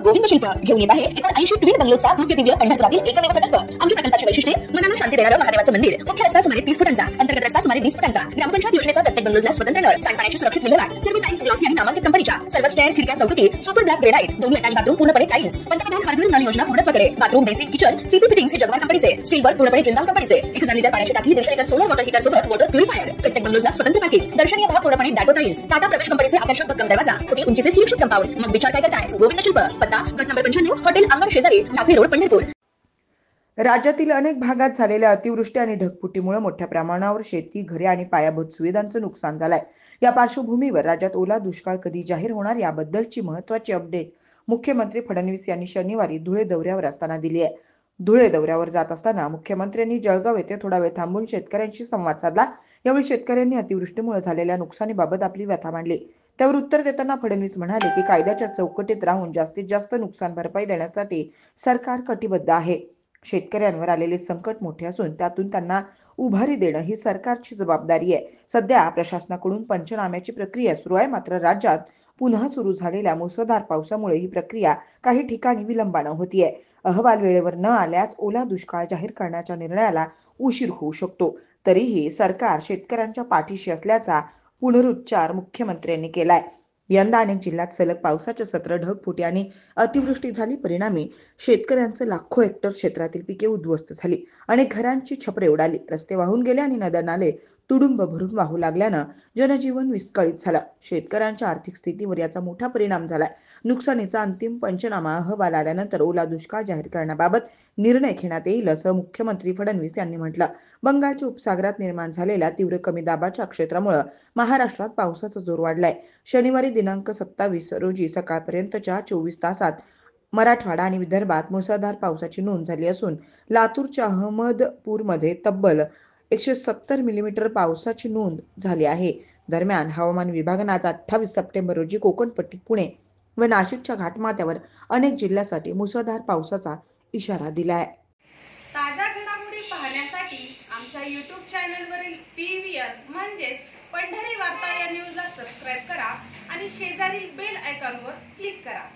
गोविंद शिल्प घेऊन येत आहे एकूण 80 ट्विन बंगलोचा भव्य दिव्य पंढरपुरातील एकमेव प्रकल्प। आमच्या प्रकल्पाची वैशिष्ट्ये मनाला शांती देणारं महादेवाचं मंदिर, मुख्य रस्ता सुमारे 30 फुटांचा, अंतर्गत रस्ता सुमारे 20 फुटांचा, ग्रामपंचायत योजनेचा प्रत्येक बंगलोजला स्वतंत्र नळ, सांडपाण्याची सुरक्षित विल्हेवाट, सर्व टाइल्स ग्लॉसी आणि नामांकित कंपनीच्या, सर्व स्टेअर, खिडक्या, चौकटी, सुपर ब्लॅक ग्रेनाइट, दोन्ही अटॅच बाथरूम पूर्णपणे टाइल्स, पंतप्रधान हर घर नल योजना पूर्णत्वाकडे, bathroom basic kitchen CP fittings हे जगवार कंपनीचे, स्टील वर्क पूर्णपणे जिंदाल कंपनीचे, 1000 लिटर पाण्याची टाकी, 150 लिटर सोलर वॉटर हीटर सोबत वॉटर प्युरिफायर, प्रत्येक बंगलोजला स्वतंत्र पार्किंग, दर्शनीय भाग पूर्णपणे डाटो टाइल्स, टाटा प्रवेश कंपनीचे आकर्षक भक्कम दरवाजा, छोटी उंचीचे सुरक्षित कंपाऊंड। मग विचार काय करताय? गोविंद शिल्प, पत्ता गट नंबर 95, हॉटेल अंगण शेजारी, टाकळी रोड, पंढरपूर। राज्यातील अनेक भागात झालेल्या अतिवृष्टी आणि ढगफुटीमुळे मोठ्या प्रमाणावर शेती, घरे आणि पायाभूत सुविधांचं नुकसान झालंय। या पार्श्वभूमीवर राज्यात ओला दुष्काळ कधी जाहीर होणार याबद्दलची महत्त्वाची अपडेट मुख्यमंत्री फडणवीस यांनी शनिवारी धुळे दौऱ्यावर असताना दिली आहे। धुळे दौऱ्यावर जात असताना मुख्यमंत्र्यांनी जळगाव येथे थोडा वेळ थांबून शेतकऱ्यांशी संवाद साधला। यावेळी शेतकऱ्यांनी अतिवृष्टीमुळे झालेल्या नुकसानीबाबत आपली व्यथा मांडली। त्यावर उत्तर देताना फडणवीस म्हणाले की कायद्याच्या चौकटीत राहून जास्तीत जास्त नुकसान भरपाई देण्यासाठी सरकार कटिबद्ध आहे। शेतकऱ्यांवर आलेले संकट मोठे असून त्यातून त्यांना उभारी देणं ही सरकारची जबाबदारी आहे। सध्या प्रशासनाकडून पंचनाम्याची प्रक्रिया सुरू आहे, मात्र राज्यात पुन्हा सुरू झालेल्या मुसळधार पावसामुळे ही प्रक्रिया काही ठिकाणी विलंबानं होतीये। अहवाल वेळेवर न आल्यास ओला दुष्काळ जाहीर करण्याच्या निर्णयाला उशीर होऊ शकतो। तरीही सरकार शेतकऱ्यांच्या पाठीशी असल्याचा पुनरुच्चार मुख्यमंत्र्यांनी केलाय। यंदा अनेक जिल्ह्यात सलग पावसाचे सत्र, ढगफुटी आणि अतिवृष्टी झाली। परिणामी शेतकऱ्यांचे लाखो हेक्टर क्षेत्रातील पिके उद्ध्वस्त झाली। अनेक घरांची छपरे उडाली, रस्ते वाहून गेले आणि नद्या नाले तुडुंब भरून वाहू लागल्यानं जनजीवन विस्कळीत झालं। शेतकऱ्यांच्या आर्थिक स्थितीवर याचा मोठा परिणाम झालाय। नुकसानीचा अंतिम पंचनामा अहवाल आल्यानंतर ओला दुष्काळ जाहीर करण्याबाबत निर्णय घेण्यात येईल असं मुख्यमंत्री फडणवीस यांनी म्हटलं। बंगालच्या उपसागरात निर्माण झालेल्या तीव्र कमी दाबाच्या क्षेत्रामुळे महाराष्ट्रात पावसाचा जोर वाढलाय। शनिवारी दिनांक 27 रोजी सकाळपर्यंतच्या 24 तासात मराठवाडा आणि विदर्भात मुसळधार पावसाची नोंद झाली असून लातूरच्या अहमदपूरमध्ये तब्बल 170 मिलीमीटर पावसाची नोंद झाली आहे। दरम्यान हवामान विभागाने आज 28 सप्टेंबर रोजी कोकणपट्टी, पुणे व नाशिकच्या घाटमाथ्यावर अनेक जिल्ह्यांसाठी मुसळधार पावसाचा इशारा दिला आहे। ताज्या घडामोडी पाहण्यासाठी आमच्या YouTube चॅनलवरील PVR म्हणजेच पंढरी वार्ता या न्यूजला सबस्क्राइब करा आणि शेजारील बेल आयकॉनवर क्लिक करा।